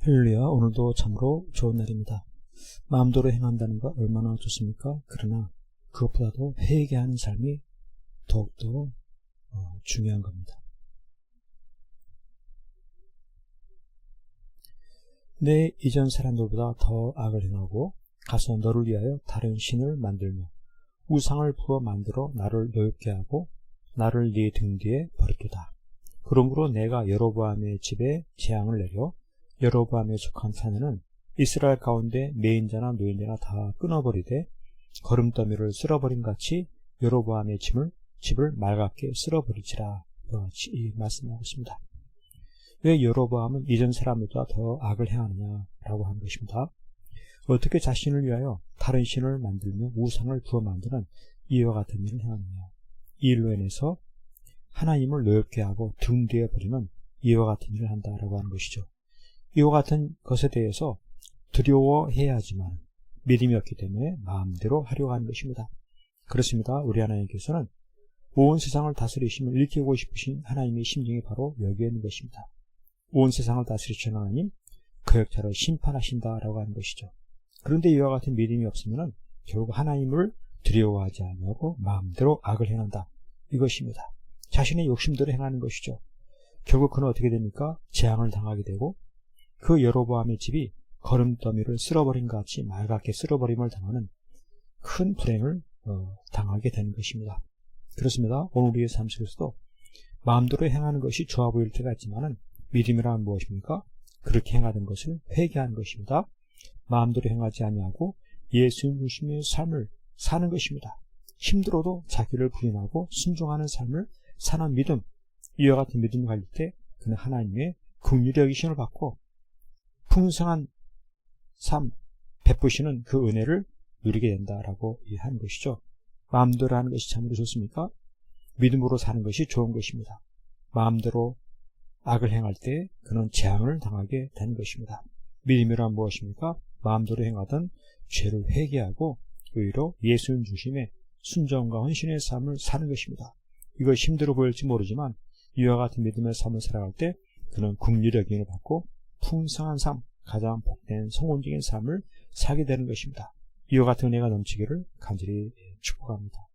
할렐루야. 오늘도 참으로 좋은 날입니다. 마음대로 행한다는 거 얼마나 좋습니까? 그러나 그것보다도 회개하는 삶이 더욱더 중요한 겁니다. 내 이전 사람들보다 더 악을 행하고 가서 너를 위하여 다른 신을 만들며 우상을 부어 만들어 나를 노엽게 하고 나를 네 등 뒤에 버렸도다. 그러므로 내가 여로보암의 집에 재앙을 내려 여로보암에 속한 사내는 이스라엘 가운데 매인자나 노인자나 다 끊어버리되 거름더미를 쓸어버린 같이 여로보암의 집을 맑게 쓸어버리지라. 이와 같이 말씀하고 있습니다. 왜 여로보암은 이전 사람보다 더 악을 행하느냐라고 하는 것입니다. 어떻게 자신을 위하여 다른 신을 만들며 우상을 부어 만드는 이와 같은 일을 행하느냐. 이 일로 인해서 하나님을 노엽게 하고 등 뒤에 버리는 이와 같은 일을 한다라고 하는 것이죠. 이와 같은 것에 대해서 두려워해야 하지만 믿음이 없기 때문에 마음대로 하려고 하는 것입니다. 그렇습니다. 우리 하나님께서는 온 세상을 다스리시며 일으키고 싶으신 하나님의 심정이 바로 여기에 있는 것입니다. 온 세상을 다스리시는 하나님, 거역자를 심판하신다라고 하는 것이죠. 그런데 이와 같은 믿음이 없으면 결국 하나님을 두려워하지 않으려고 마음대로 악을 행한다. 이것입니다. 자신의 욕심대로 행하는 것이죠. 결국 그는 어떻게 됩니까? 재앙을 당하게 되고 그 여로보암의 집이 거름더미를 쓸어버린 것 같이 맑게 쓸어버림을 당하는 큰 불행을 당하게 되는 것입니다. 그렇습니다. 오늘 우리의 삶 속에서도 마음대로 행하는 것이 좋아 보일 때가 있지만 믿음이란 무엇입니까? 그렇게 행하는 것을 회개하는 것입니다. 마음대로 행하지 아니하고 예수님 중심의 삶을 사는 것입니다. 힘들어도 자기를 부인하고 순종하는 삶을 사는 믿음, 이와 같은 믿음을 가질 때 그는 하나님의 긍휼의 여기심을 받고 풍성한 삶, 베푸시는 그 은혜를 누리게 된다라고 하는 것이죠. 마음대로 하는 것이 참으로 좋습니까? 믿음으로 사는 것이 좋은 것입니다. 마음대로 악을 행할 때 그는 재앙을 당하게 되는 것입니다. 믿음이란 무엇입니까? 마음대로 행하던 죄를 회개하고 의로 예수님 중심의 순종과 헌신의 삶을 사는 것입니다. 이것이 힘들어 보일지 모르지만 이와 같은 믿음의 삶을 살아갈 때 그는 긍휼의 여김을 받고 풍성한 삶, 가장 복된 성원적인 삶을 살게 되는 것입니다. 이와 같은 은혜가 넘치기를 간절히 축복합니다.